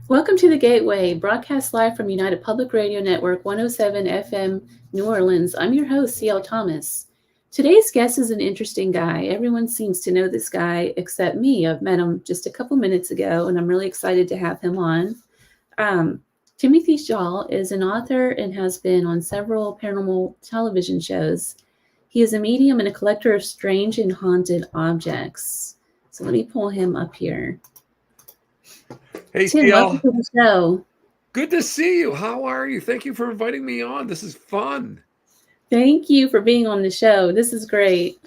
Welcome to the Gateway, broadcast live from United Public Radio Network 107 FM, New Orleans. I'm your host, C.L. Thomas. Today's guest is an interesting guy. Everyone seems to know this guy except me. I've met him just a couple minutes ago, and I'm really excited to have him on. Um, Timothy Shaw is an author and has been on several paranormal television shows. He is a medium and a collector of strange and haunted objects. So let me pull him up here. Hey, Tim, welcome CL. to the show. Good to see you. How are you? Thank you for inviting me on. This is fun. Thank you for being on the show. This is great.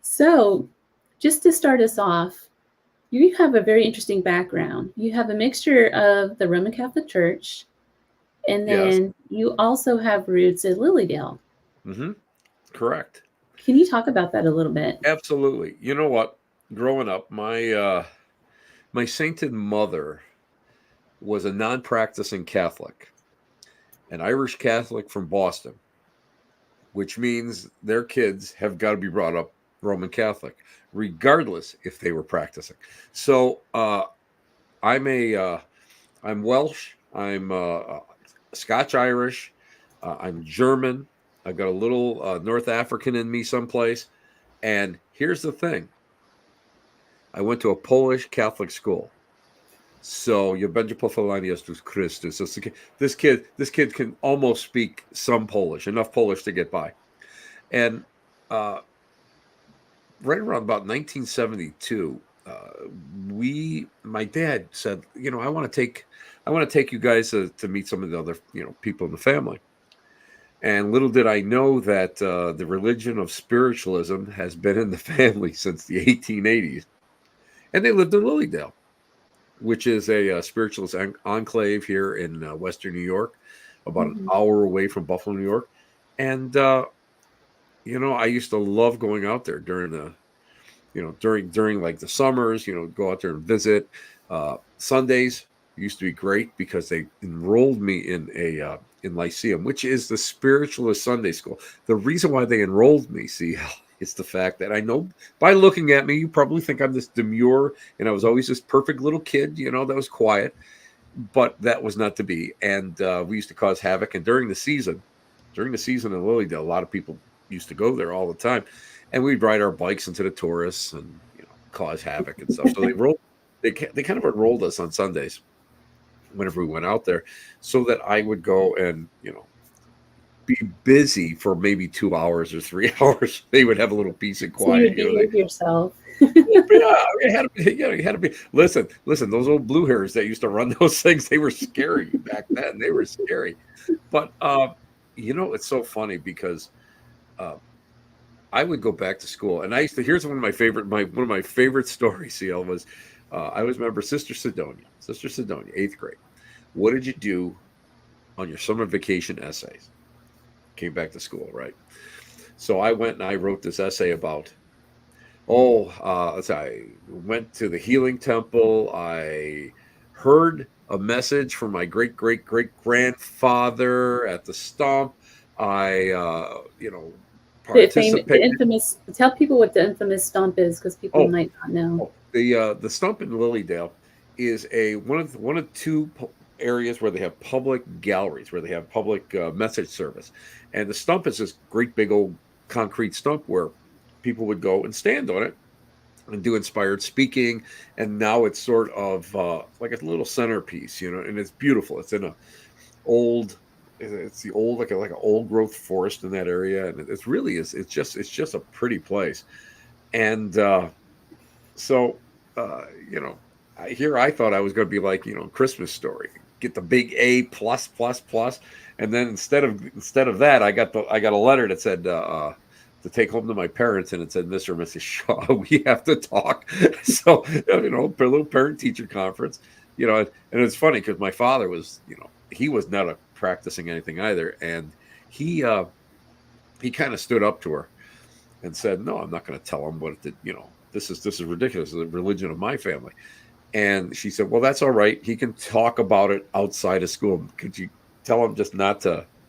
So, just to start us off, you have a very interesting background. You have a mixture of the Roman Catholic Church, and Yes. then you also have roots at Lily Dale. Mm-hmm. Correct. Can you talk about that a little bit? Absolutely. You know what? Growing up, my sainted mother was a non-practicing Catholic, an Irish Catholic from Boston, which means their kids have got to be brought up Roman Catholic, regardless if they were practicing. So I'm Welsh. I'm Scotch Irish. I'm German. I've got a little North African in me someplace. And here's the thing: I went to a Polish Catholic school. So you będzie pochwalony Jezus Chrystus. So this kid can almost speak some Polish, enough Polish to get by. And uh, right around about 1972, my dad said, I want to take you guys to meet some of the other, people in the family. And little did I know that the religion of spiritualism has been in the family since the 1880s. And they lived in Lilydale, which is a spiritualist enclave here in Western New York, about an Mhm. hour away from Buffalo, New York. And, I used to love going out there during during like the summers, go out there and visit. Sundays used to be great because they enrolled me in Lyceum, which is the spiritualist Sunday school. The reason why they enrolled me, see, is the fact that I know by looking at me, you probably think I'm this demure, and I was always this perfect little kid, that was quiet, but that was not to be. And we used to cause havoc. And during the season in Lilydale, a lot of people used to go there all the time, and we'd ride our bikes into the tourists and cause havoc and stuff. So they kind of enrolled us on Sundays whenever we went out there, so that I would go and be busy for maybe 2 hours or 3 hours. They would have a little peace and So you quiet. would behave yourself. Yeah, you had to be. Listen. Those old blue hairs that used to run those things, they were scary back then. They were scary, but it's so funny because uh, I would go back to school, and I used to. Here's one of my favorite stories. CL was, I always remember Sister Sidonia, 8th grade. What did you do on your summer vacation essays? Came back to school, right? So I went and I wrote this essay about. I went to the Healing Temple. I heard a message from my great great great grandfather at the stump. I, The participated. infamous, tell people what the infamous stomp is because people Oh, might not know. the stump in Lilydale is one of two areas where they have public galleries, where they have public message service, and the stump is this great big old concrete stump where people would go and stand on it and do inspired speaking. And now it's sort of like a little centerpiece, and it's beautiful. It's in a old it's the old like an old growth forest in that area, and it's really is it's just a pretty place. And so you know here I thought I was going to be like, Christmas Story, get the big A plus plus plus. And then instead of that, I got a letter that said to take home to my parents, and it said, Mr. and Mrs. Shaw, we have to talk. So a little parent teacher conference, and it's funny because my father was, he was not a practicing anything either, and he he kind of stood up to her and said, no, I'm not going to tell him what it, this is ridiculous, the religion of my family. And she said, well, that's all right, he can talk about it outside of school. Could you tell him just not to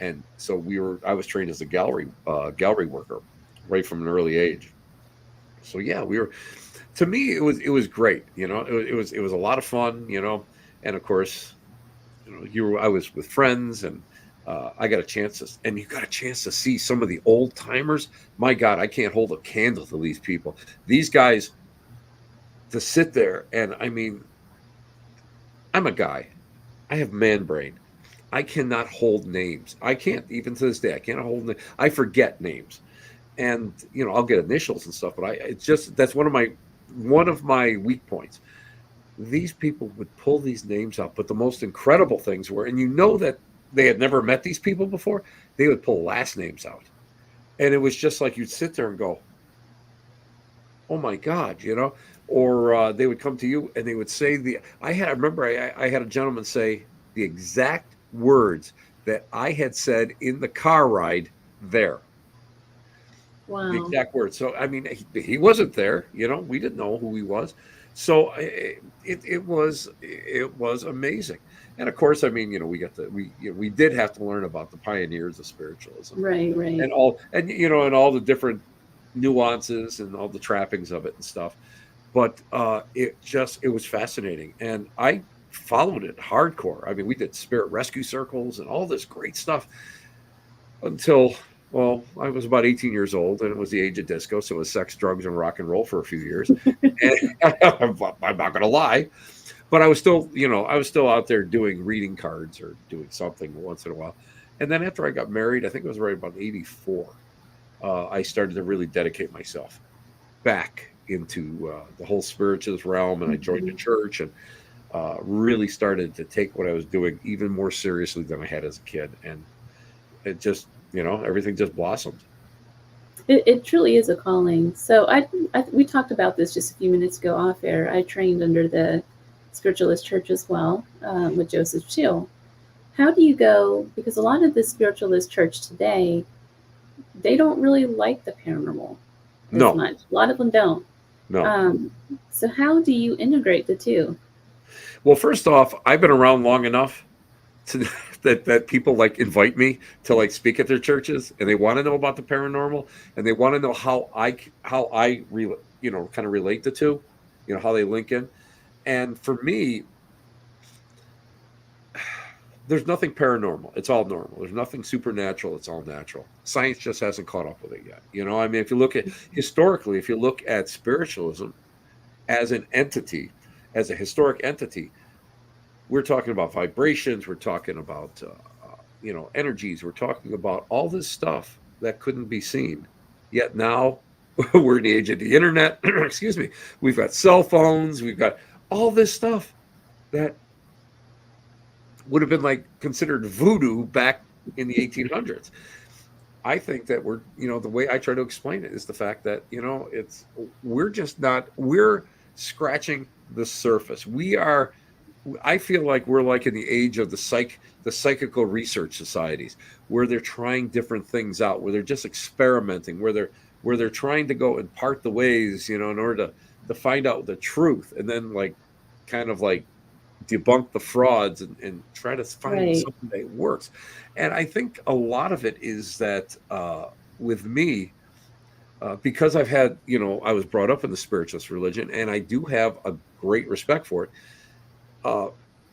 And so I was trained as a gallery worker right from an early age. So yeah, to me, it was great. It was a lot of fun, and of course, I was with friends, and I got a chance and you got a chance to see some of the old timers. My God, I can't hold a candle to these people. These guys, to sit there, and I mean, I'm a guy. I have man brain. I cannot hold names. I can't, even to this day. I can't hold. I forget names, and I'll get initials and stuff. But it's just that's one of my weak points. These people would pull these names out, but the most incredible things were, and that they had never met these people before. They would pull last names out, and it was just like you'd sit there and go, "Oh my God," or they would come to you and they would say I remember I had a gentleman say the exact words that I had said in the car ride there. Wow. The exact words. So I mean, he wasn't there. We didn't know who he was. So it was amazing. And of course, I mean, we did have to learn about the pioneers of spiritualism, Right. and all the different nuances and all the trappings of it and stuff. But it was fascinating, and I followed it hardcore. I mean, we did spirit rescue circles and all this great stuff until, well, I was about 18 years old, and it was the age of disco, so it was sex, drugs, and rock and roll for a few years. And I'm not going to lie, but I was still out there doing reading cards or doing something once in a while. And then after I got married, I think it was right about 84, I started to really dedicate myself back into the whole spiritualist realm, and I joined the church and really started to take what I was doing even more seriously than I had as a kid. And it just, everything just blossomed. It truly is a calling. So we talked about this just a few minutes ago off air. I trained under the Spiritualist Church as well, with Joseph Chill. How do you go, because a lot of the Spiritualist Church today, they don't really like the paranormal as much. A lot of them don't. No. So how do you integrate the two? Well, first off, I've been around long enough that people like invite me to like speak at their churches, and they want to know about the paranormal, and they want to know how I kind of relate the two, how they link in. And for me, there's nothing paranormal. It's all normal. There's nothing supernatural. It's all natural. Science just hasn't caught up with it yet. I mean, if you look at historically, if you look at spiritualism as an entity, as a historic entity, we're talking about vibrations. We're talking about, energies. We're talking about all this stuff that couldn't be seen. Yet now we're in the age of the internet. Excuse me. We've got cell phones. We've got all this stuff that would have been like considered voodoo back in the 1800s. I think that the way I try to explain it is the fact that, we're scratching the surface. I feel like we're like in the age of the psychical research societies, where they're trying different things out, where they're just experimenting, where they're trying to go and part the ways, in order to find out the truth, and then like kind of like debunk the frauds and try to find something that works. And I think a lot of it is that with me, because I've had, I was brought up in the spiritualist religion, and I do have a great respect for it.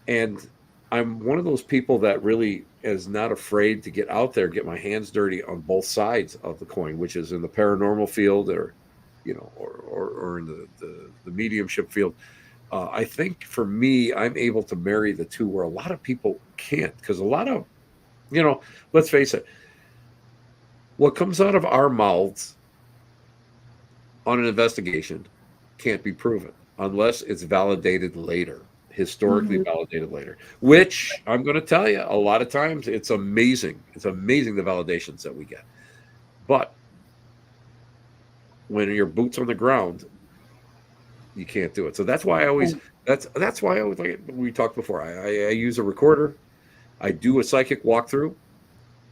And I'm one of those people that really is not afraid to get out there, get my hands dirty on both sides of the coin, which is in the paranormal field, or in the mediumship field. I think for me, I'm able to marry the two, where a lot of people can't, because a lot of, let's face it, what comes out of our mouths on an investigation can't be proven unless it's validated later, historically validated later, which I'm going to tell you, a lot of times it's amazing. It's amazing the validations that we get. But when your boots on the ground, you can't do it. So that's why I always, that's why I always, like we talked before, I use a recorder. I do a psychic walkthrough.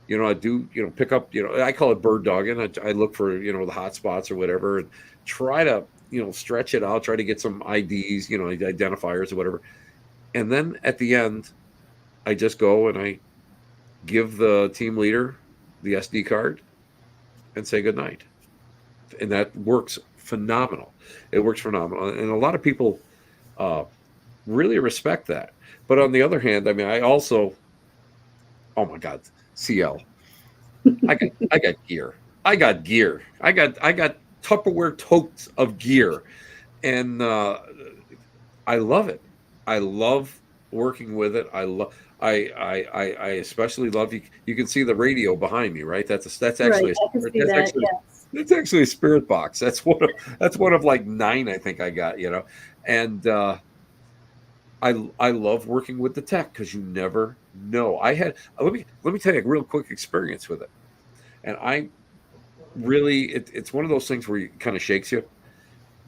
I do, pick up, I call it bird dogging. I look for, the hot spots or whatever, and try to, stretch it out, try to get some IDs, identifiers or whatever. And then at the end, I just go and I give the team leader the SD card, and say goodnight. And that works phenomenal. It works phenomenal. And a lot of people uh, really respect that. But on the other hand, I mean, I also, oh my God, CL, I got gear. I got gear. I got Tupperware totes of gear. And I love it. I love working with it. I especially love you. You can see the radio behind me, right? That's Right. actually I can see that's that. actually Yes. that's actually a spirit box. That's one of like 9 I think I got. And I love working with the tech because you never know. Let me tell you a real quick experience with it. And I really it's one of those things where it kind of shakes you.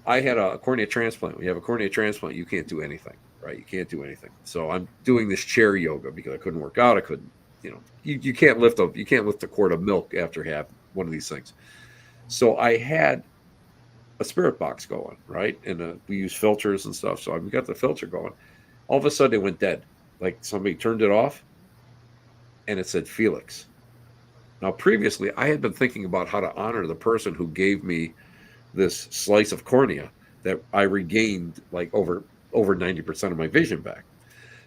I had a cornea transplant. When you have a cornea transplant, you can't do anything, right? You can't do anything. So I'm doing this chair yoga because I couldn't work out. I couldn't, you can't lift a quart of milk after have one of these things. So I had a spirit box going, right? And we use filters and stuff. So we got the filter going. All of a sudden it went dead. Like somebody turned it off and it said Felix. Now previously I had been thinking about how to honor the person who gave me this slice of cornea that I regained like over 90% of my vision back.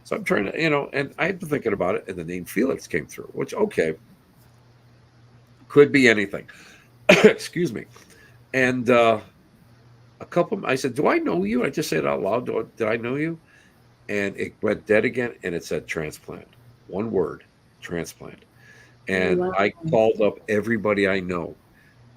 So I'm trying to, and I had been thinking about it, and the name Felix came through, which okay, could be anything. Excuse me. And I said, "Do I know you?" I just said it out loud. Did I know you? And it went dead again, and it said transplant. One word, transplant. And Wow. I called up everybody I know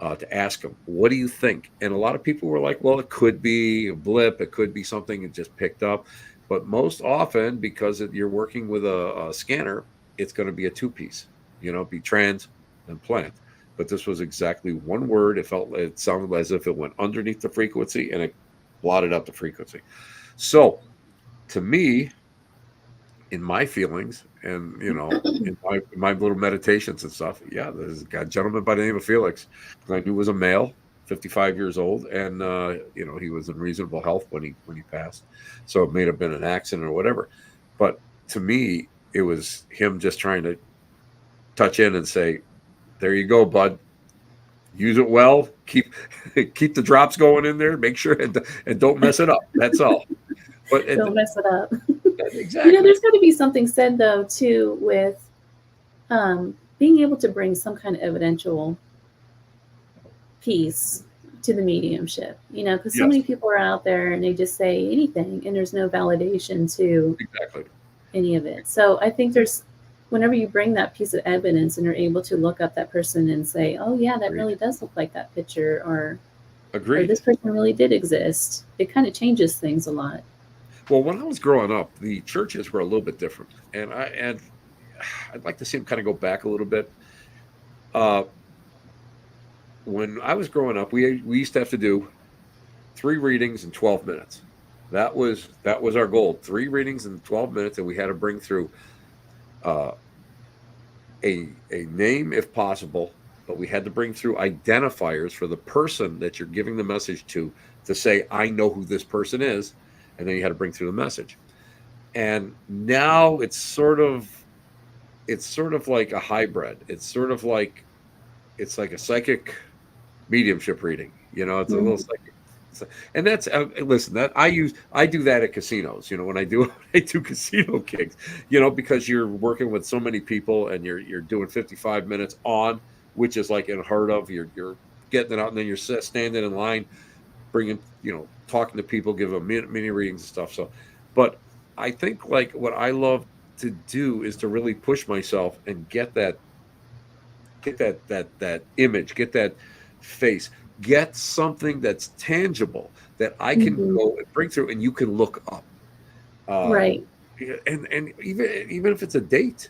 to ask them, what do you think? And a lot of people were like, well, it could be a blip. It could be something it just picked up. But most often, because you're working with a scanner, it's going to be a two-piece, be trans and plant. But this was exactly one word. It sounded as if it went underneath the frequency and it blotted out the frequency. So to me, in my feelings and in my little meditations and stuff, yeah, there's a gentleman by the name of Felix who I knew was a male, 55 years old, and he was in reasonable health when he passed. So it may have been an accident or whatever. But to me, it was him just trying to touch in and say, there you go, bud. Use it well. Keep the drops going in there. Make sure and don't mess it up. That's all. But Don't mess it up. exactly. There's got to be something said though too with being able to bring some kind of evidential piece to the mediumship. Because so Yes, many people are out there and they just say anything, and there's no validation to exactly. any of it. So I think whenever you bring that piece of evidence and you're able to look up that person and say, oh yeah, that Agreed. really does look like that picture, or Agreed. this person really did exist, it kind of changes things a lot. Well, when I was growing up, the churches were a little bit different, and I'd like to see them kind of go back a little bit. Uh, when I was growing up, we used to have to do 3 readings in 12 minutes. That was our goal: 3 readings in 12 minutes, and we had to bring through uh, a name if possible, but we had to bring through identifiers for the person that you're giving the message to say, I know who this person is, and then you had to bring through the message. And now it's sort of like a hybrid. It's like a psychic mediumship reading. It's a little Mhm. psychic. And that's listen, that I do that at casinos. When I do I do casino gigs. Because you're working with so many people and you're doing 55 minutes on, which is like unheard of. You're getting it out, and then you're standing in line, bringing talking to people, give them mini readings and stuff. So, but I think like what I love to do is to really push myself and get that image, get that face, get something that's tangible that I can Mhm. go and bring through, and you can look up. Uh, Right. and even if it's a date,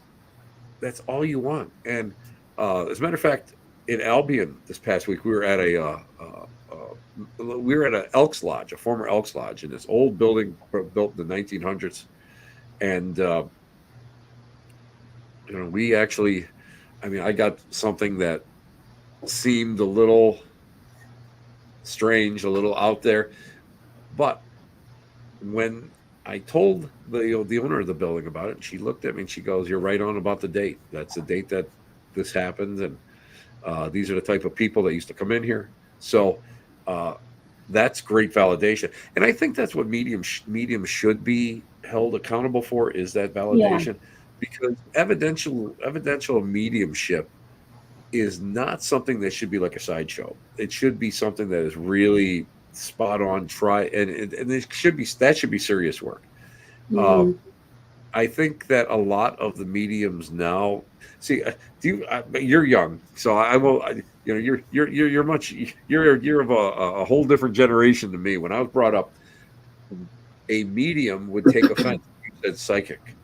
that's all you want. And as a matter of fact, in Albion this past week, we were at an Elks Lodge, a former Elks Lodge, in this old building built in the 1900s, and we actually, I mean, I got something that seemed a little strange, a little out there, but when I told the owner of the building about it, and she looked at me and she goes, "You're right on about the date. That's the date that this happened, and these are the type of people that used to come in here." So uh, that's great validation, and I think that's what mediums should be held accountable for, is that Yeah. validation, because evidential mediumship is not something that should be like a sideshow. It should be something that is really spot on. Try and it should be, that should be serious work. Uh, Hmm. I think that a lot of the mediums now see. Do you? You're young, so I will. You know, you're much. You're of a whole different generation to me. When I was brought up, a medium would take offense if you said psychic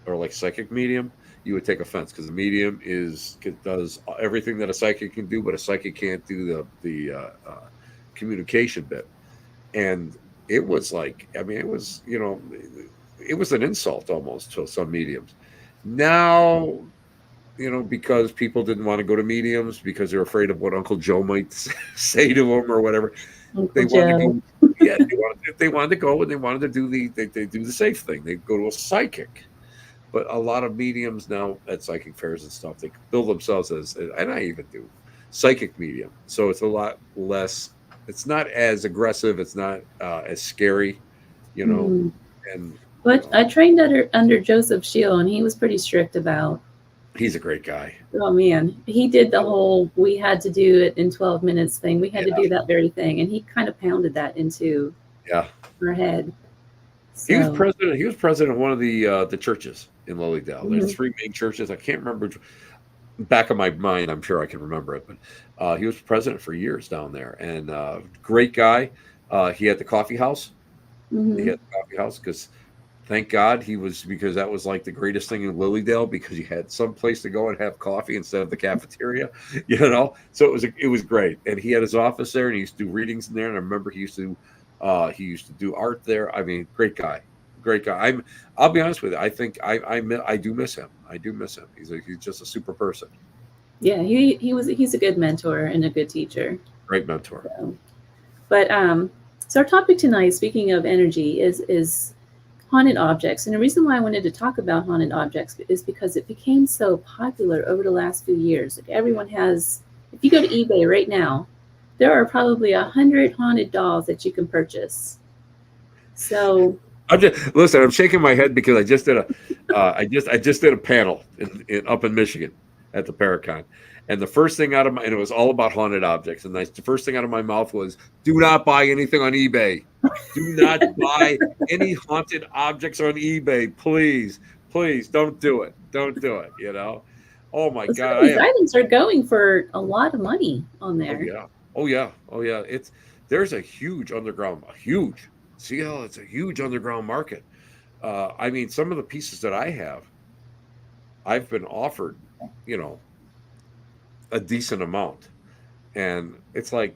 or like psychic medium. You would take offense because the medium does everything that a psychic can do, but a psychic can't do the communication bit. And it was like, I mean, it was, it was an insult almost to some mediums. Now, because people didn't want to go to mediums because they're afraid of what Uncle Joe might say to them or whatever, Uncle they wanted to Joe. go. Yeah, they wanted to go, and they wanted to do they do the safe thing. They go to a psychic. But a lot of mediums now at psychic fairs and stuff, they bill themselves as, and I even do, psychic medium. So it's a lot less. It's not as aggressive. It's not as scary, you know. Hmm. And But I trained under Joseph Shield, and he was pretty strict about. he's a great guy. Oh man, he did the whole "we had to do it in 12 minutes" thing. We had to Yeah, do that very thing, and he kind of pounded that into yeah. our head. He was So, president. He was president of one of the churches in Lily Dale. There's mhm. three main churches. I can't remember. Back of my mind, I'm sure I can remember it, but he was president for years down there, and great guy. He had the coffee house. He Mhm. had the coffee house because, thank God, because that was like the greatest thing in Lilydale, because you had some place to go and have coffee instead of the cafeteria, So it was great, and he had his office there, and he used to do readings in there. And I remember he used to do art there. I mean, great guy, great guy. I'll be honest with you. I think I do miss him. I do miss him. He's just a super person, Yeah, he's a good mentor and a good teacher. great mentor. So, but so our topic tonight, speaking of energy, is haunted objects. And the reason why I wanted to talk about haunted objects is because it became so popular over the last few years. Like everyone has, if you go to eBay right now, there are probably 100 haunted dolls that you can purchase. So, I'm just listen. I'm shaking my head because I just did a panel up in Michigan at the Paracon, and the first thing out of my, and it was all about haunted objects, and the first thing out of my mouth was, "Do not buy anything on eBay. Do not buy any haunted objects on eBay, please, please don't do it. Don't do it." Oh my some God, of these items are going for a lot of money on oh there. yeah, oh yeah, oh yeah. There's a huge underground, a huge. See how it's a huge underground market. I mean, some of the pieces that I have, I've been offered, you know, a decent amount. And it's like,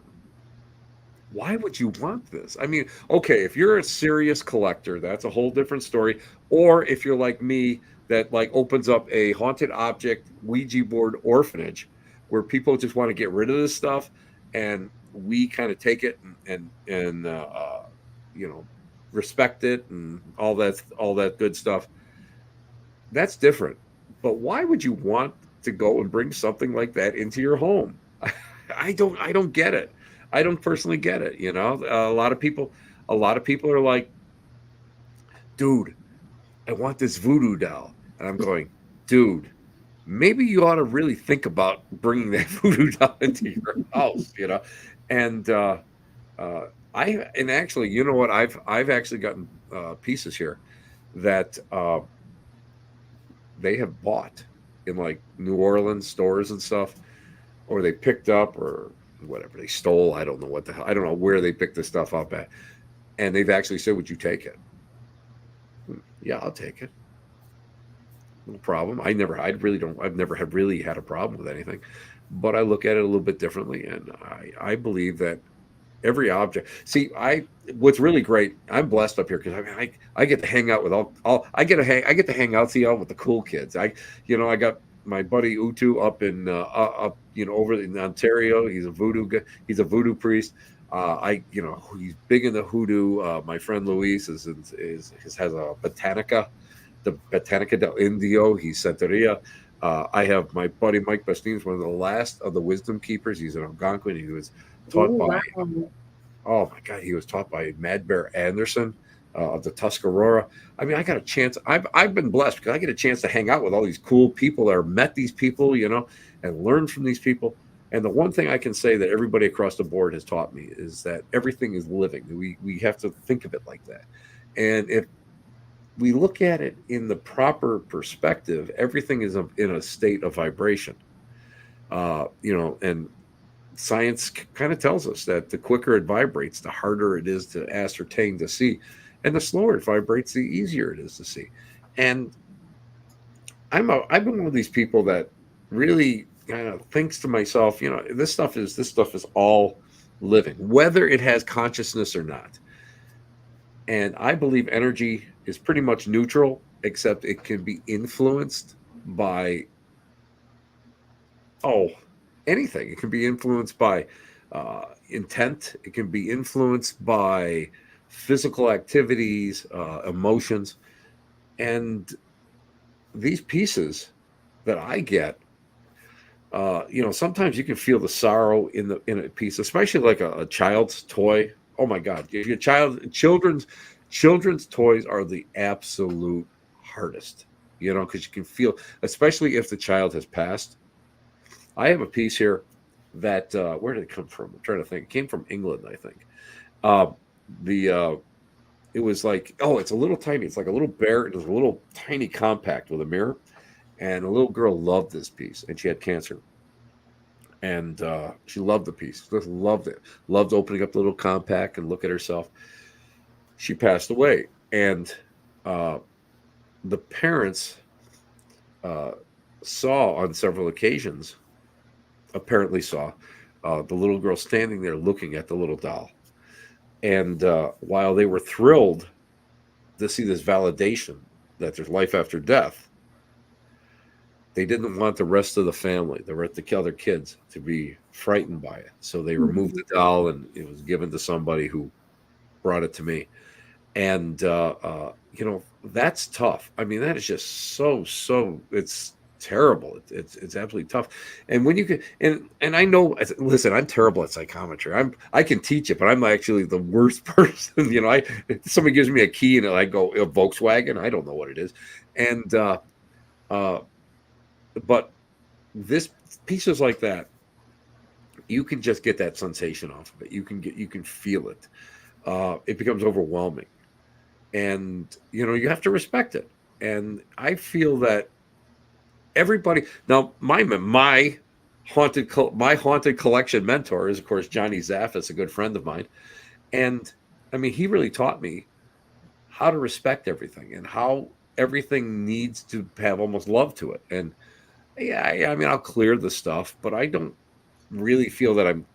why would you want this? I mean, okay, if you're a serious collector, that's a whole different story. Or if you're like me, that like opens up a haunted object Ouija board orphanage where people just want to get rid of this stuff, and we kind of take it and you know respect it and all that good stuff. That's different. But why would you want to go and bring something like that into your home? I don't get it. I don't personally get it, a lot of people are like, "Dude, I want this voodoo doll." And I'm going, "Dude, maybe you ought to really think about bringing that voodoo doll into your house." And uh and actually, you know what? I've actually gotten pieces here that they have bought in like New Orleans stores and stuff, or they picked up or whatever they stole. I don't know what the hell. I don't know where they picked this stuff up at, and they've actually said, "Would you take it?" Yeah, I'll take it. No problem. I really don't. I've never have really had a problem with anything, but I look at it a little bit differently, and I believe that every object. See, what's really great. I'm blessed up here because I get to hang out with all I get to hang out, see, out with the cool kids. I got my buddy Utu up in up over in Ontario. He's a voodoo priest. He's big in the hoodoo. My friend Luis has a Botanica, the Botanica del Indio. He's Santeria. I have my buddy Mike Bastines, one of the last of the wisdom keepers. He's an Algonquin. He was taught Oh, by, wow. oh my God, he was taught by Mad Bear Anderson of the Tuscarora. I mean, I got a chance. I've been blessed because I get a chance to hang out with all these cool people that met these people, and learn from these people. And the one thing I can say that everybody across the board has taught me is that everything is living. We have to think of it like that. And if we look at it in the proper perspective, everything is in a state of vibration. And science kind of tells us that the quicker it vibrates, the harder it is to ascertain, to see, and the slower it vibrates, the easier it is to see. And I've been one of these people that really kind of thinks to myself, this stuff is all living, whether it has consciousness or not. And I believe energy is pretty much neutral, except it can be influenced by anything. It can be influenced by intent. It can be influenced by physical activities, emotions, and these pieces that I get. Sometimes you can feel the sorrow in a piece, especially like a child's toy. Oh my God, if your children's toys are the absolute hardest. Because you can feel, especially if the child has passed. I have a piece here that where did it come from? I'm trying to think. It came from England, I think. The It was like, it's a little tiny. It's like a little bear. It was a little tiny compact with a mirror, and a little girl loved this piece, and she had cancer, and she loved the piece. Just loved it. Loved opening up the little compact and look at herself. She passed away, and the parents saw on several occasions. Apparently saw the little girl standing there looking at the little doll. And while they were thrilled to see this validation that there's life after death, they didn't want the rest of the family, the other kids, to be frightened by it. So they removed the doll, and it was given to somebody who brought it to me. And, that's tough. I mean, that is just so, it's terrible. It's absolutely tough. And when you can, and I know, listen, I'm terrible at psychometry. I can teach it, but I'm actually the worst person. Somebody gives me a key and I go, a Volkswagen, I don't know what it is. And but this pieces like that, you can just get that sensation off of it. You can feel it. It becomes overwhelming, and you have to respect it. And I feel that everybody now, my haunted collection mentor is, of course, Johnny Zaffis, a good friend of mine. And I mean, he really taught me how to respect everything and how everything needs to have almost love to it. And yeah, I mean, I'll clear the stuff, but I don't really feel that I'm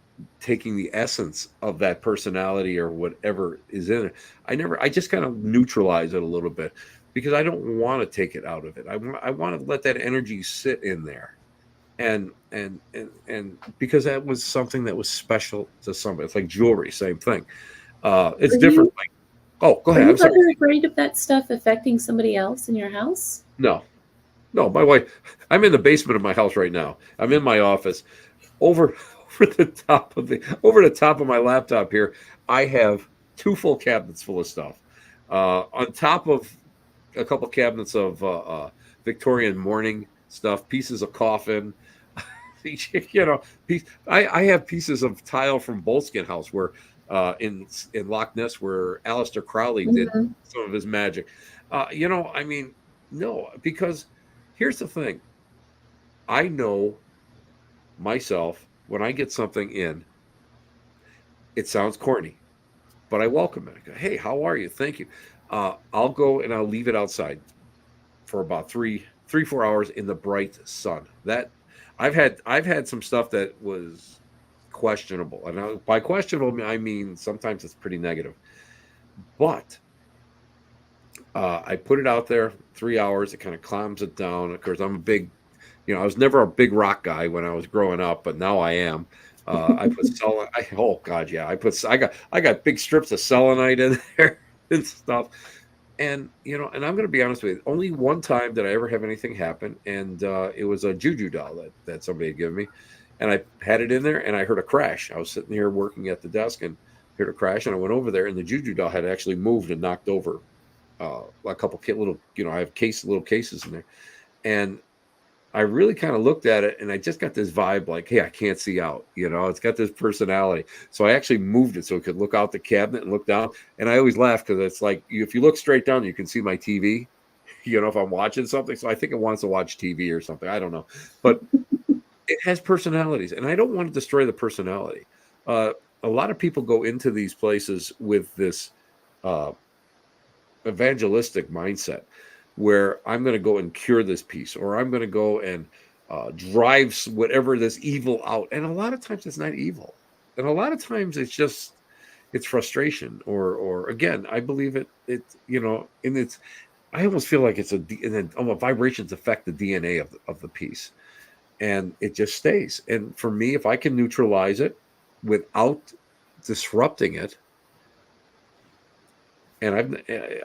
taking the essence of that personality or whatever is in it. I just kind of neutralize it a little bit, because I don't want to take it out of it. I want to let that energy sit in there. And because that was something that was special to somebody. It's like jewelry, same thing. It's Are different. you Go are ahead. you I'm sorry. ever afraid of that stuff affecting somebody else in your house? No, my wife. I'm in the basement of my house right now. I'm in my office. Over over the top of my laptop here, I have two full cabinets full of stuff. On top of a couple cabinets of Victorian mourning stuff, pieces of coffin. I have pieces of tile from Boleskine House, where in Loch Ness, where Aleister Crowley did Mhm. some of his magic. I mean, no, because here's the thing. I know myself, when I get something in, it sounds corny, but I welcome it. I go, hey, how are you? Thank you. I'll go and I'll leave it outside for about 4 hours in the bright sun. That I've had some stuff that was questionable, and by questionable I mean sometimes it's pretty negative. But I put it out there 3 hours. It kind of calms it down. Of course, I'm a big, I was never a big rock guy when I was growing up, but now I am. I put oh god, yeah, I got big strips of selenite in there and stuff. And and I'm going to be honest with you. Only one time did I ever have anything happen, and it was a juju doll that somebody had given me, and I had it in there, and I heard a crash. I was sitting here working at the desk and heard a crash, and I went over there, and the juju doll had actually moved and knocked over a couple little, I have little cases in there, and I really kind of looked at it, and I just got this vibe like, hey, I can't see out. It's got this personality. So I actually moved it so it could look out the cabinet and look down. And I always laugh because it's like, if you look straight down, you can see my TV, if I'm watching something. So I think it wants to watch TV or something. I don't know. But it has personalities, and I don't want to destroy the personality. A lot of people go into these places with this evangelistic mindset where I'm going to go and cure this piece, or I'm going to go and drive whatever this evil out. And a lot of times it's not evil. And a lot of times it's frustration, or again, I believe and I almost feel like it's vibrations affect the DNA of the piece, and it just stays. And for me, if I can neutralize it without disrupting it, and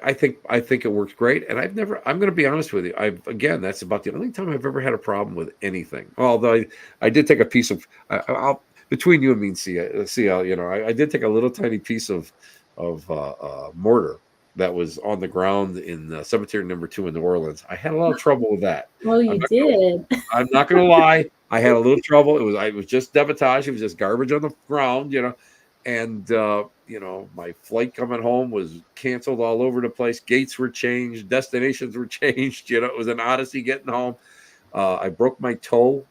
I think it works great. And I'm going to be honest with you. That's about the only time I've ever had a problem with anything. Although I did take a piece of, between you and me and CL, I did take a little tiny piece of mortar that was on the ground in cemetery number 2 in New Orleans. I had a lot of trouble with that. Well, you did. I'm not going to lie. I had a little trouble. It was just debitage. It was just garbage on the ground, and my flight coming home was canceled all over the place. Gates were changed, destinations were changed. It was an odyssey getting home. I broke my toe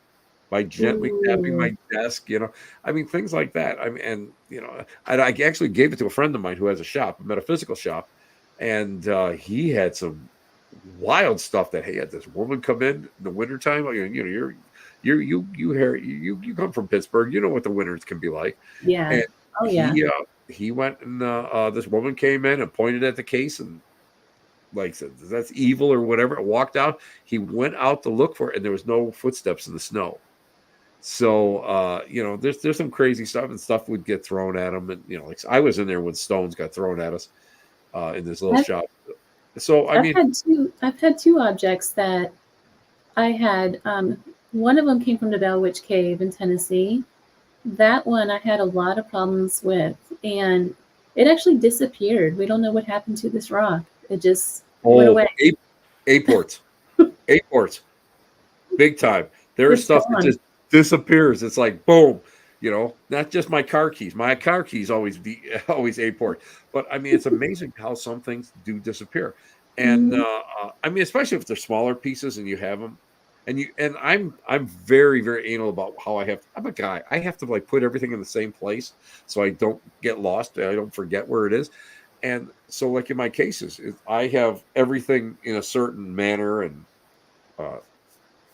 by gently tapping my desk. Things like that. I actually gave it to a friend of mine who has a metaphysical shop, and he had some wild stuff that he had this woman come in the wintertime. You come from Pittsburgh, you know what the winters can be like. Yeah. And Oh, yeah. He went and this woman came in and pointed at the case and said, that's evil or whatever. Walked out. He went out to look for it, and there was no footsteps in the snow. So there's some crazy stuff, and stuff would get thrown at him, and I was in there when stones got thrown at us in this little shop. So I've had two objects that I had. One of them came from the Bell Witch Cave in Tennessee. That one I had a lot of problems with, and it actually disappeared. We don't know what happened to this rock. It just went away. Airports, big time. There's stuff that just disappears. It's like boom, not just my car keys. My car keys always airport, but it's amazing how some things do disappear. And especially if they're smaller pieces and you have them. And I'm very, very anal about how I'm a guy. I have to put everything in the same place so I don't get lost. I don't forget where it is. And so in my cases, I have everything in a certain manner, and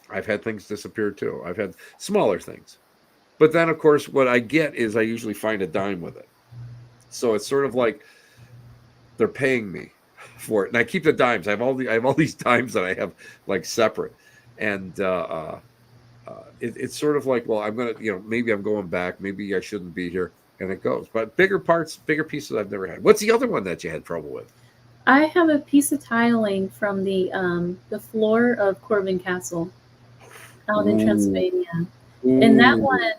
I've had things disappear too. I've had smaller things, but then of course what I get is I usually find a dime with it. So it's sort of like they're paying me for it, and I keep the dimes. I have all these dimes that I have separate. And it's sort of like, well, I'm gonna, maybe I'm going back, maybe I shouldn't be here, and it goes. But bigger pieces I've never had. What's the other one that you had trouble with? I have a piece of tiling from the floor of Corvin Castle out in Transylvania. Ooh. And that one,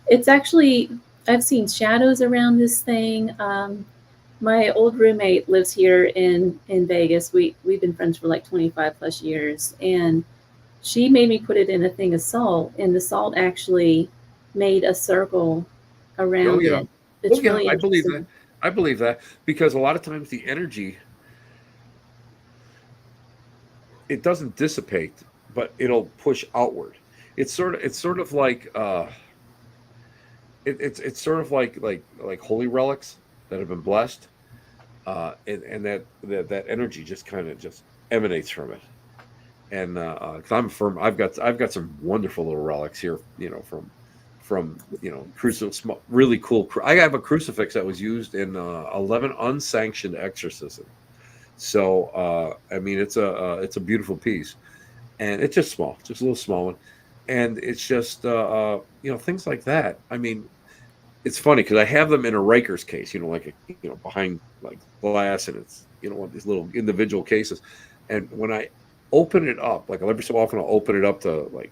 it's actually, I've seen shadows around this thing. My old roommate lives here in Vegas. We've been friends for 25 plus years, and she made me put it in a thing of salt, and the salt actually made a circle around it. It's really I believe that. I believe that because a lot of times the energy, it doesn't dissipate, but it'll push outward. It's sort of like it's sort of like holy relics that have been blessed, and that energy just kind of just emanates from it. And because I'm firm, I've got some wonderful little relics here, from crucifix, really cool. I have a crucifix that was used in 11 unsanctioned exorcism. So it's a beautiful piece, and it's just small, just a little small one, and it's just things like that. it's funny because I have them in a Riker's case, like behind like glass, and it's one of these little individual cases. And when I open it up, like every so often I'll open it up to like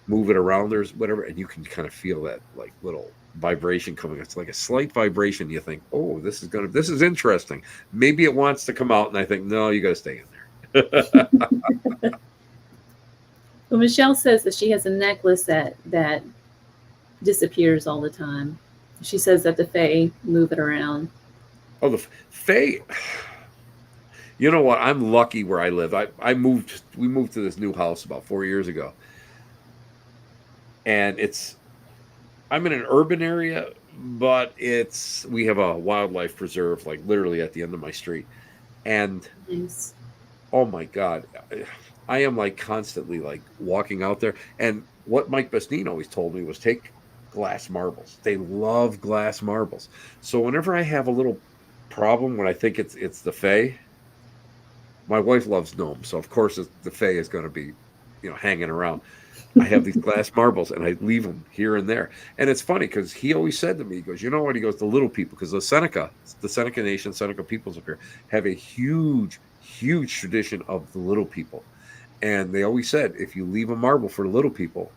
move it around or whatever, and you can kind of feel that like little vibration coming. It's like a slight vibration. You think, oh, this is interesting. Maybe it wants to come out, and I think, no, you got to stay in there. Well, Michelle says that she has a necklace that disappears all the time. She says that the Fae move it around. Oh, the Fae. You know what? I'm lucky where I live. We moved to this new house about 4 years ago. And I'm in an urban area, but we have a wildlife preserve, like literally at the end of my street. And Nice. oh my God, I am like constantly like walking out there. And what Mike Bestine always told me was take glass marbles. They love glass marbles. So whenever I have a little problem, when I think it's the Fae, my wife loves gnomes, so of course the Fae is going to be, hanging around. I have these glass marbles, and I leave them here and there. And it's funny because he always said to me, he goes, you know what? He goes, the little people, because the Seneca Nation, Seneca peoples up here have a huge, huge tradition of the little people. And they always said, if you leave a marble for the little people,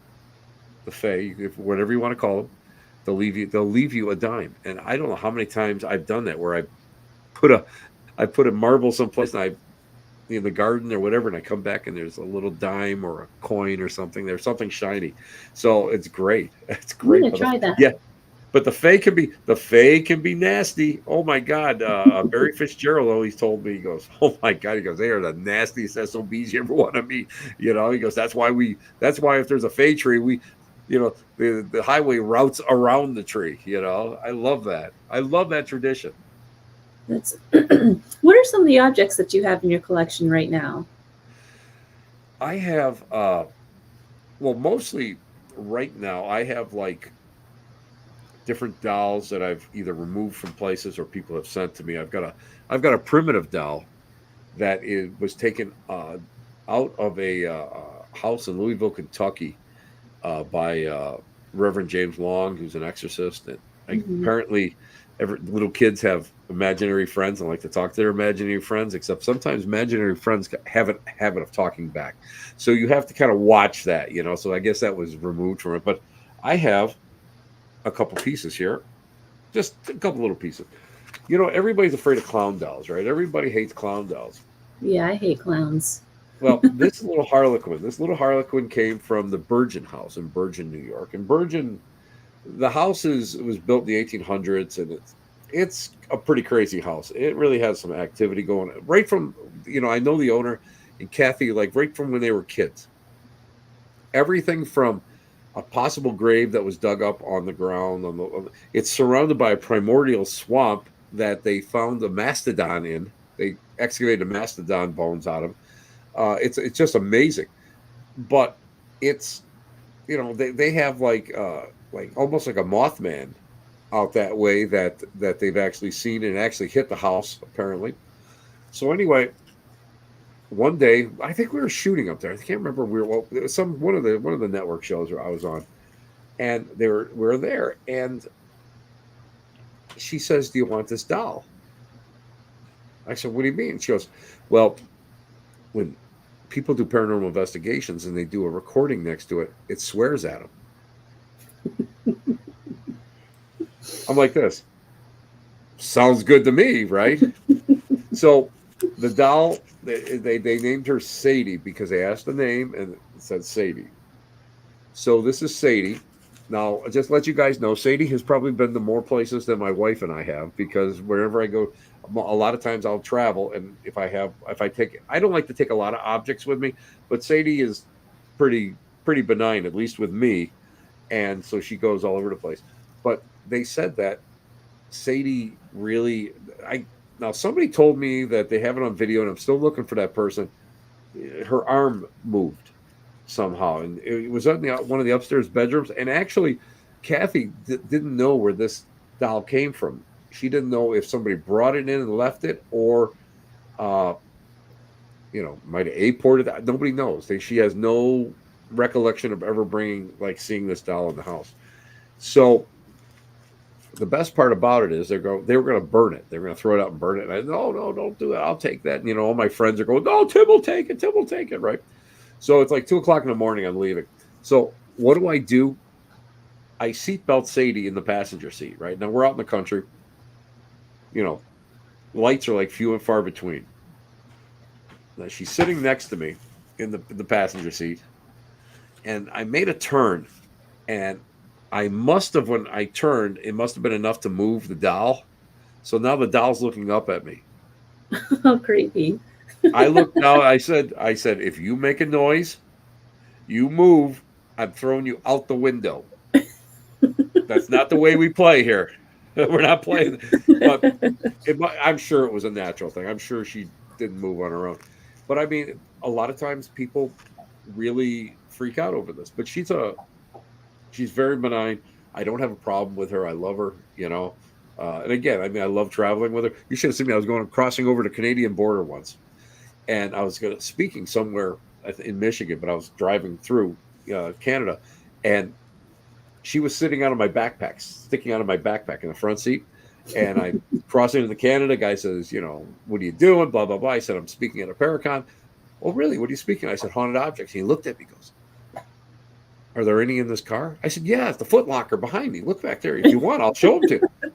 the Fae, whatever you want to call them, they'll leave you a dime. And I don't know how many times I've done that where I put a marble someplace, and I in the garden or whatever, and I come back and there's a little dime or a coin or something. There's something shiny, so it's great. It's great. I'm gonna try that. Yeah, but the Fae can be nasty. Oh my God, Barry Fitzgerald always told me. He goes, oh my God, he goes, they are the nastiest SOBs you ever want to meet. He goes, that's why if there's a Fae tree, we, the highway routes around the tree. I love that. I love that tradition. That's what are some of the objects that you have in your collection right now? I have mostly right now I have like different dolls that I've either removed from places or people have sent to me. I've got a primitive doll that was taken out of a house in Louisville, Kentucky, by Reverend James Long, who's an exorcist. And apparently little kids have imaginary friends and like to talk to their imaginary friends, except sometimes imaginary friends have a habit of talking back. So you have to kind of watch that, so I guess that was removed from it. But I have a couple pieces here, just a couple little pieces. Everybody's afraid of clown dolls, right? Everybody hates clown dolls. Yeah, I hate clowns. Well, this little Harlequin came from the Bergen House in Bergen, New York. And Bergen, the house was built in the 1800s, and it's a pretty crazy house. It really has some activity going right from, I know the owner and Kathy, like right from when they were kids. Everything from a possible grave that was dug up on the ground. It's surrounded by a primordial swamp that they found a mastodon in. They excavated mastodon bones out of. It's just amazing. But it's, they have like almost like a Mothman out that way that they've actually seen and actually hit the house apparently. So anyway, one day I think we were shooting up there. I can't remember it was one of the network shows where I was on, and we were there, and she says, "Do you want this doll?" I said, "What do you mean?" She goes, "Well, when people do paranormal investigations and they do a recording next to it, it swears at them." I'm like this. Sounds good to me, right? So the doll, they named her Sadie because they asked the name and it said Sadie. So this is Sadie. Now, just let you guys know, Sadie has probably been to more places than my wife and I have, because wherever I go, a lot of times I'll travel, and I don't like to take a lot of objects with me, but Sadie is pretty benign, at least with me, and so she goes all over the place. But they said that Sadie really, now somebody told me that they have it on video, and I'm still looking for that person. Her arm moved somehow, and it was in one of the upstairs bedrooms. And actually, Kathy didn't know where this doll came from. She didn't know if somebody brought it in and left it, or might have imported it. Nobody knows. She has no recollection of ever seeing this doll in the house. So the best part about it is they were going to burn it. They're going to throw it out and burn it. And I said, no, don't do it. I'll take that. And, all my friends are going, no, Tim will take it. Tim will take it. Right. So it's like 2:00 in the morning. I'm leaving. So what do? I seatbelt Sadie in the passenger seat. Right now we're out in the country. Lights are like few and far between. Now she's sitting next to me in the passenger seat, and I made a turn, and I must have, when I turned, it must have been enough to move the doll. So now the doll's looking up at me. Oh, creepy. I looked down. I said, if you make a noise, you move, I'm throwing you out the window. That's not the way we play here. We're not playing. But I'm sure it was a natural thing. I'm sure she didn't move on her own. But I mean, a lot of times people really freak out over this. But she's very benign. I don't have a problem with her. I love her, And again, I mean, I love traveling with her. You should have seen me. I was crossing over the Canadian border once, and I was speaking somewhere in Michigan, but I was driving through Canada, and she was sitting out of my backpack, sticking out of my backpack in the front seat. And I crossing into Canada. Guy says, what are you doing? Blah, blah, blah. I said, I'm speaking at a Paracon. Oh, really? What are you speaking? I said, haunted objects. He looked at me, goes, are there any in this car? I said, yeah, it's the Foot Locker behind me. Look back there. If you want, I'll show them to you.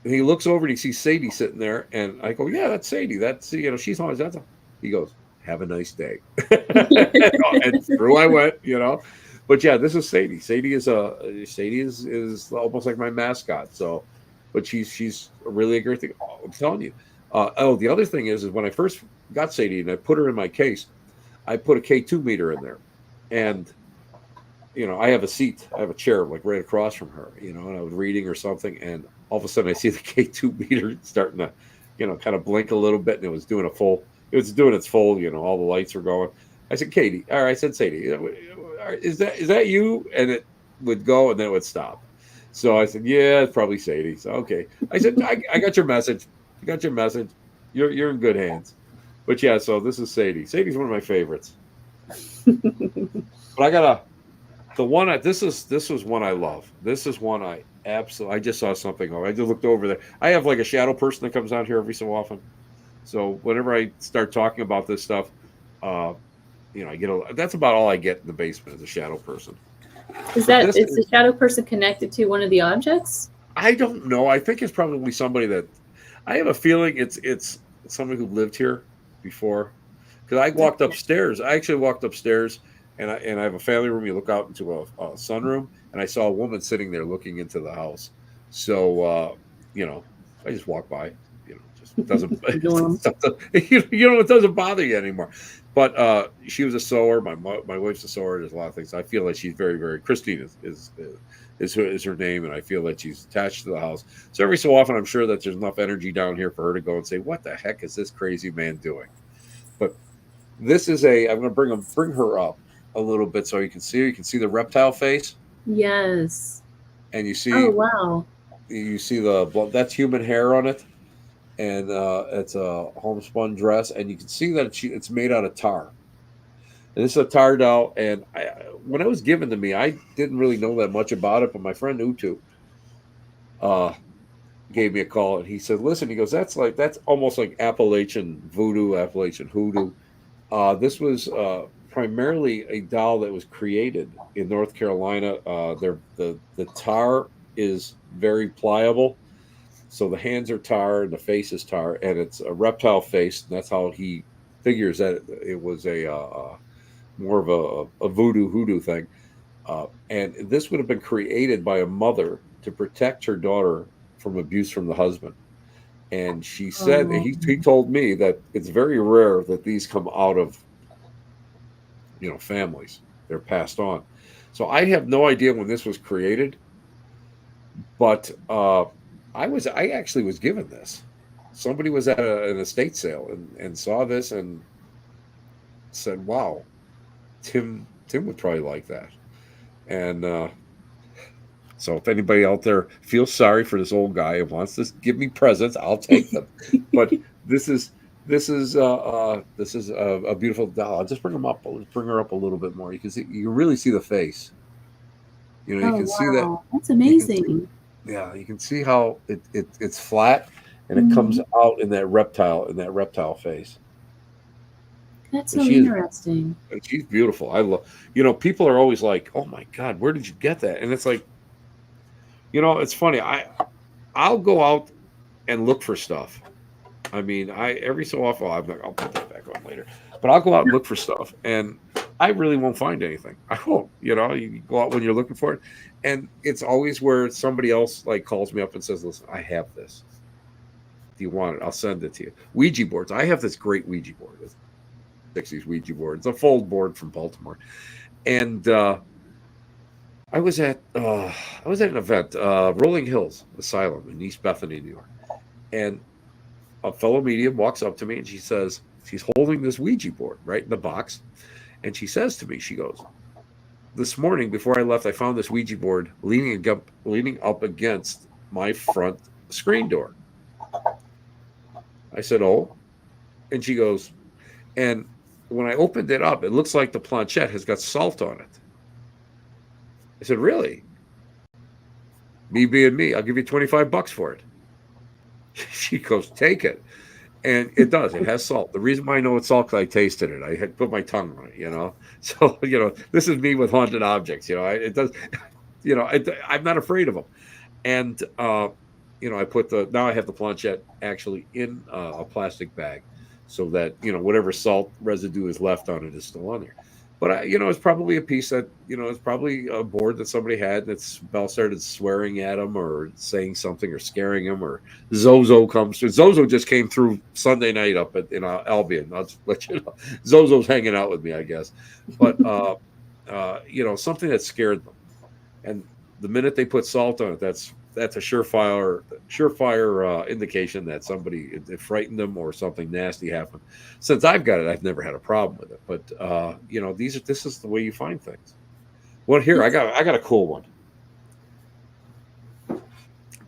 And he looks over and he sees Sadie sitting there. And I go, yeah, that's Sadie. That's, she's always, that's. He goes, have a nice day. And through I went, But yeah, this is Sadie. Sadie is almost like my mascot. So, but she's really a great thing. Oh, I'm telling you. The other thing is when I first got Sadie and I put her in my case, I put a K2 meter in there, and I have a seat, I have a chair like right across from her, and I was reading or something, and all of a sudden I see the K2 meter starting to, kind of blink a little bit, and it was doing its full, all the lights were going. I said, Katie, or I said, Sadie, is that you? And it would go, and then it would stop. So I said, yeah, it's probably Sadie. So, okay. I said, I got your message. I got your message. You're in good hands. But yeah, so this is Sadie. Sadie's one of my favorites. But I got this was one I love. This is one I just saw something. I just looked over there. I have like a shadow person that comes out here every so often. So whenever I start talking about this stuff, I get that's about all I get in the basement is a shadow person. Is the shadow person connected to one of the objects? I don't know. I think it's probably somebody that I have a feeling it's somebody who lived here before. Because I walked upstairs. I actually walked upstairs, and I have a family room. You look out into a sunroom, and I saw a woman sitting there looking into the house. So I just walked by. Just doesn't it doesn't bother you anymore. But she was a sewer. My wife's a sewer. There's a lot of things. I feel like she's very, very Christine is her name, and I feel that she's attached to the house. So every so often, I'm sure that there's enough energy down here for her to go and say, "What the heck is this crazy man doing?" But this is I'm going to bring her up a little bit so you can see her. You can see the reptile face. Yes. And you see. Oh wow. You see that's human hair on it, and it's a homespun dress, and you can see that it's made out of tar. And this is a tar doll, and when it was given to me, I didn't really know that much about it, but my friend Utu gave me a call, and he said, listen, he goes, that's almost like Appalachian voodoo, Appalachian hoodoo. This was primarily a doll that was created in North Carolina. The tar is very pliable, so the hands are tar and the face is tar, and it's a reptile face, and that's how he figures that it was more of a voodoo hoodoo thing. And this would have been created by a mother to protect her daughter from abuse from the husband. And she said, he told me that it's very rare that these come out of, families. They're passed on. So I have no idea when this was created, but I actually was given this. Somebody was at an estate sale and saw this and said, wow, Tim would probably like that. And so if anybody out there feels sorry for this old guy and wants to give me presents, I'll take them. But this is a beautiful doll. I'll just bring her up a little bit more. You can really see the face. You can see that. That's amazing. Yeah, you can see how it's flat and it comes Mhm. out in that reptile face. That's And so she is interesting. she's beautiful. I love, people are always like, "Oh my God, where did you get that?" And it's like, it's funny. I'll go out and look for stuff. I mean, I every so often, I'll put that back on later, but I'll go out and look for stuff, and I really won't find anything. I won't. You go out when you're looking for it, and it's always where somebody else like calls me up and says, "Listen, I have this. Do you want it? I'll send it to you." Ouija boards. I have this great Ouija board. It's a 60s Ouija board. It's a fold board from Baltimore, and I was at an event, Rolling Hills Asylum in East Bethany, New York, and a fellow medium walks up to me and she says, she's holding this Ouija board right in the box. And she says to me, she goes, "This morning before I left, I found this Ouija board leaning up against my front screen door." I said, "Oh." And she goes, "And when I opened it up, it looks like the planchette has got salt on it." I said, "Really?" "Me being me, I'll give you $25 for it." She goes, "Take it." And it does. It has salt. The reason why I know it's salt because I tasted it. I had put my tongue on it. So, this is me with haunted objects. It does. I'm not afraid of them. And now I have the planchette actually in a plastic bag, so that whatever salt residue is left on it is still on there. But it's probably a piece that it's probably a board that somebody had that's Bell started swearing at them or saying something or scaring them, or Zozo comes through. Zozo just came through Sunday night up in Albion. I'll just let you know. Zozo's hanging out with me, I guess. But something that scared them, and the minute they put salt on it, that's a surefire indication that somebody it frightened them or something nasty happened. Since I've got it, I've never had a problem with it. But this is the way you find things. Well, here I It's got a cool one.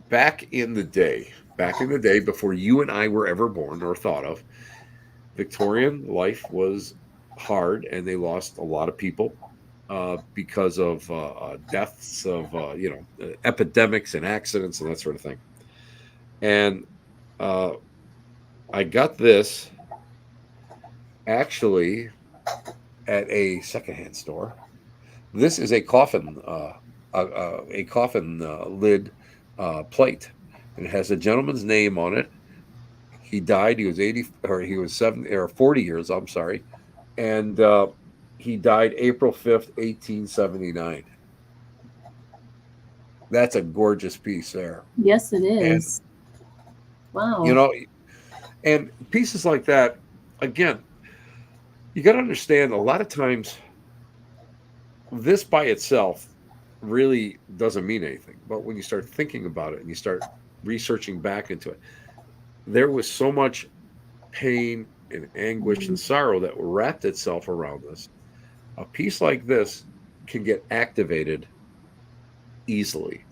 Back in the day, before you and I were ever born or thought of, Victorian life was hard, and they lost a lot of people because of deaths of epidemics and accidents and that sort of thing. And uh, I got this actually at a secondhand store. This is a coffin lid plate, and it has a gentleman's name on it. He died. He was 80, or he was 70 or 40 years. I'm sorry, and he died April 5th, 1879. That's a gorgeous piece there, yes, it and is. you Wow. know, and pieces like that. Again, you got to understand. A lot of times, this by itself really doesn't mean anything. But when you start thinking about it and you start researching back into it, there was so much pain and anguish and Mhm. sorrow that wrapped itself around this. A piece like this can get activated easily.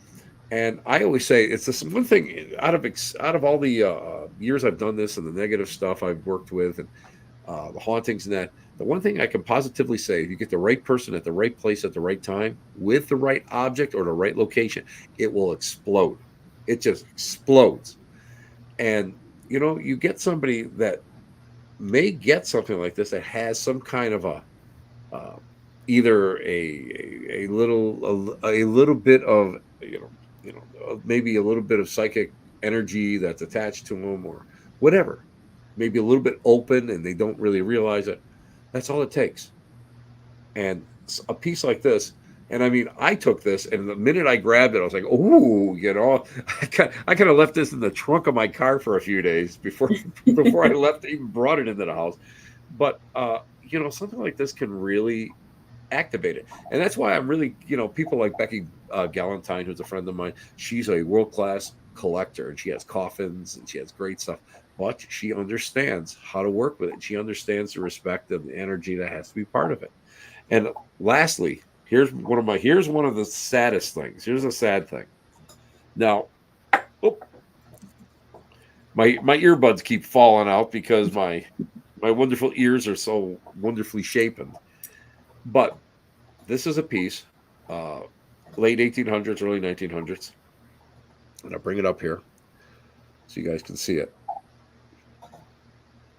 And I always say it's this one thing out of all the years I've done this and the negative stuff I've worked with and the hauntings and that. The one thing I can positively say, if you get the right person at the right place at the right time with the right object or the right location, it will explode. It just explodes. And you get somebody that may get something like this that has some kind of uh, either a little bit of maybe a little bit of psychic energy that's attached to them or whatever, maybe a little bit open and they don't really realize it. That's all it takes. And a piece like this, and I mean, I took this, and the minute I grabbed it, I was like, "Oh, I kind of left this in the trunk of my car for a few days before before I left, even brought it into the house." But something like this can really activate it, and that's why I'm really, people like Becky Galantine, who's a friend of mine. She's a world class collector, and she has coffins, and she has great stuff. But she understands how to work with it. She understands the respect and the energy that has to be part of it. And lastly, here's one of the saddest things. Here's a sad thing. Now, oh, my earbuds keep falling out because my wonderful ears are so wonderfully shapen. But this is a piece, uh, late 1800s, early 1900s. And I'll bring it up here so you guys can see it.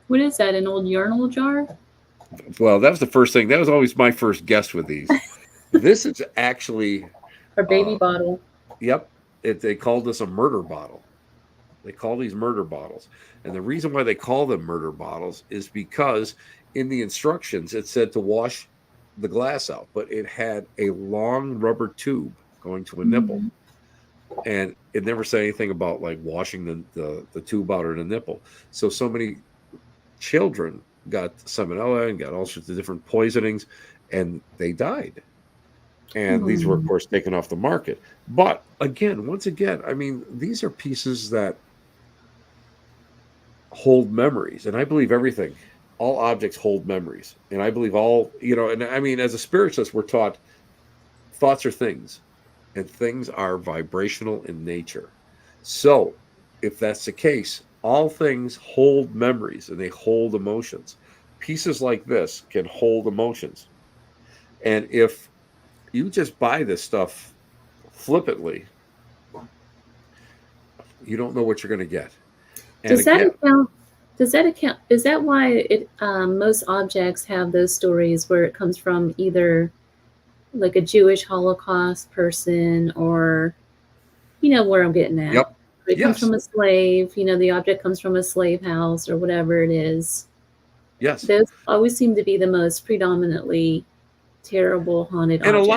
What is that? An old urinal jar? Well, that was the first thing. That was always my first guess with these. This is actually, Or baby bottle? yep, they called this a murder bottle. They call these murder bottles. And the reason why they call them murder bottles is because in the instructions it said to wash the glass out, but it had a long rubber tube going to a nipple. And it never said anything about like washing the tube out or the nipple. So many children got salmonella and got all sorts of different poisonings, and they died. And these were, of course, taken off the market. But again, once again, I mean, these are pieces that hold memories, and I believe everything. All objects hold memories, and I believe all, and I mean, as a spiritualist, we're taught thoughts are things, and things are vibrational in nature. So if that's the case, all things hold memories and they hold emotions. Pieces like this can hold emotions. And if you just buy this stuff flippantly, you don't know what you're going to get. And Does that account? Does that account? Is that why most objects have those stories where it comes from either like a Jewish Holocaust person, or where I'm getting at? Yep. It comes from a slave. The object comes from a slave house or whatever it is. Yes. Those always seem to be the most predominantly terrible haunted and objects.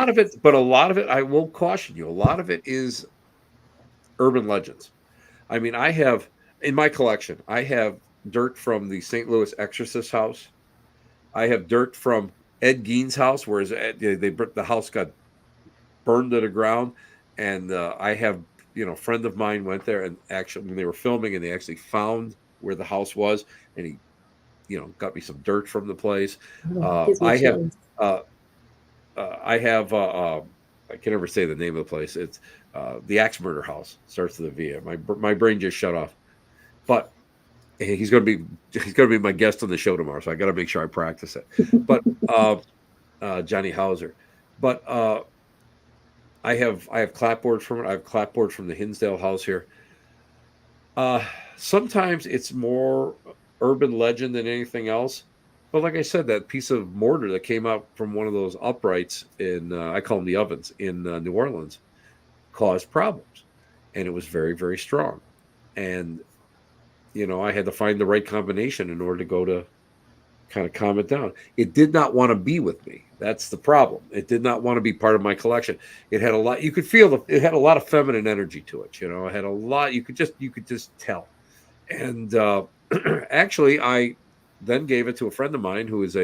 a lot of it, I will caution you, a lot of it is urban legends. I mean, I have in my collection, I have dirt from the St. Louis Exorcist house. I have dirt from Ed Gein's house, where the house got burned to the ground, and I have, a friend of mine went there, and actually when they were filming, and they actually found where the house was, and he, got me some dirt from the place. I have I can never say the name of the place. It's the Axe Murder House. Starts with a V. My brain just shut off. But he's going to be my guest on the show tomorrow, so I got to make sure I practice it. But Johnny Hauser. But I have clapboards from it. I have clapboards from the Hinsdale house here. Sometimes it's more urban legend than anything else. But like I said, that piece of mortar that came out from one of those uprights in, I call them the ovens, in New Orleans, caused problems. And it was very, very strong. And, I had to find the right combination in order to go to kind of calm it down. It did not want to be with me. That's the problem. It did not want to be part of my collection. It had a lot, you could feel it had a lot of feminine energy to it. It had a lot, you could just tell. And actually, I then gave it to a friend of mine who is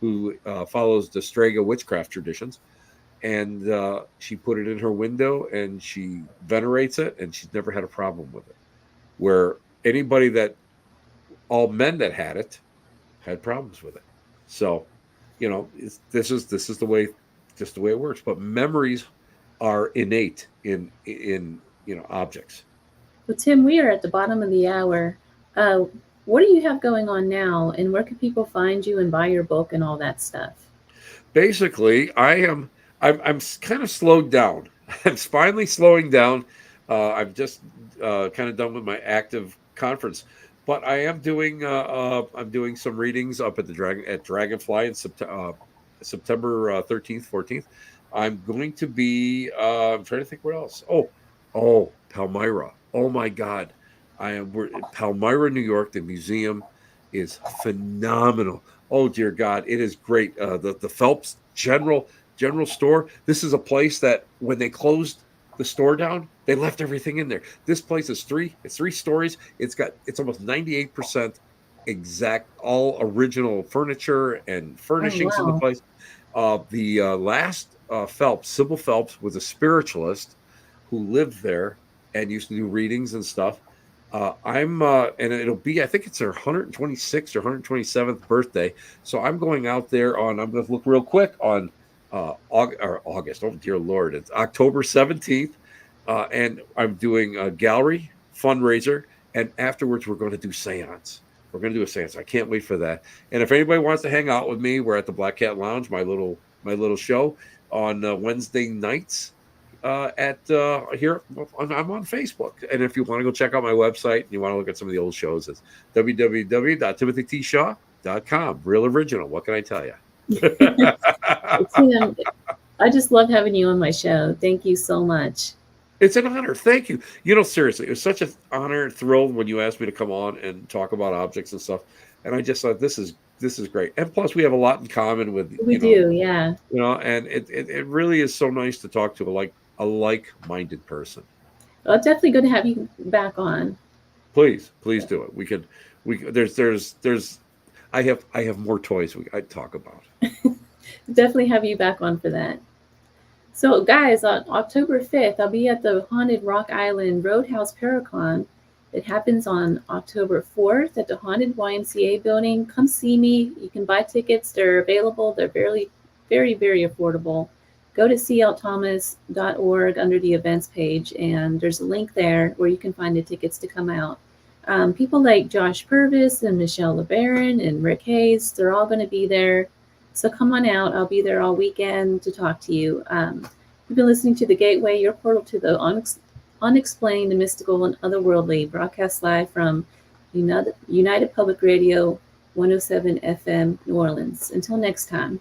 who follows the Strega witchcraft traditions, and she put it in her window and she venerates it, and she's never had a problem with it. Where all men that had it had problems with it. So, this is the way, just the way it works. But memories are innate in objects. Well, Tim, we are at the bottom of the hour. What do you have going on now, and where can people find you and buy your book and all that stuff? Basically, I'm kind of slowed down. I'm finally slowing down. I'm just kind of done with my active conference, but I am doing I'm doing some readings up at Dragonfly in September 13th, 14th. I'm going to be I'm trying to think what else. Oh, Palmyra. Oh my God. We're in Palmyra, New York. The museum is phenomenal. Oh dear God, it is great. The Phelps General Store. This is a place that when they closed the store down, they left everything in there. This place is it's 3 stories. It's almost 98% exact, all original furniture and furnishings in the place. The last Phelps, Sybil Phelps, was a spiritualist who lived there and used to do readings and stuff. And it'll be, I think it's her 126th or 127th birthday. So I'm going out there I'm going to look real quick on August. Oh, dear Lord. It's October 17th. And I'm doing a gallery fundraiser. And afterwards, we're going to do seance. We're going to do a seance. I can't wait for that. And if anybody wants to hang out with me, we're at the Black Cat Lounge, my little show on Wednesday nights. here. I'm on Facebook, and if you want to go check out my website and you want to look at some of the old shows, it's www.timothytshaw.com. Real original. What can I tell you? Tim, I just love having you on my show. Thank you so much. It's an honor. Thank you. Seriously, it was such an honor, thrilled when you asked me to come on and talk about objects and stuff. And I just thought this is great. And plus, we have a lot in common with We do, yeah. And it really is so nice to talk to a like-minded person. Well, definitely good to have you back on. Please do it. There's I have more toys I talk about. Definitely have you back on for that. So, guys, on October 5th, I'll be at the Haunted Rock Island Roadhouse Paracon. It happens on October 4th at the Haunted YMCA building. Come see me. You can buy tickets. They're available. They're very, very affordable. Go to clthomas.org under the events page, and there's a link there where you can find the tickets to come out. People like Josh Purvis and Michelle LeBaron and Rick Hayes, they're all going to be there. So come on out. I'll be there all weekend to talk to you. You've been listening to The Gateway, your portal to the unexplained, the mystical, and otherworldly, broadcast live from United Public Radio, 107 FM, New Orleans. Until next time.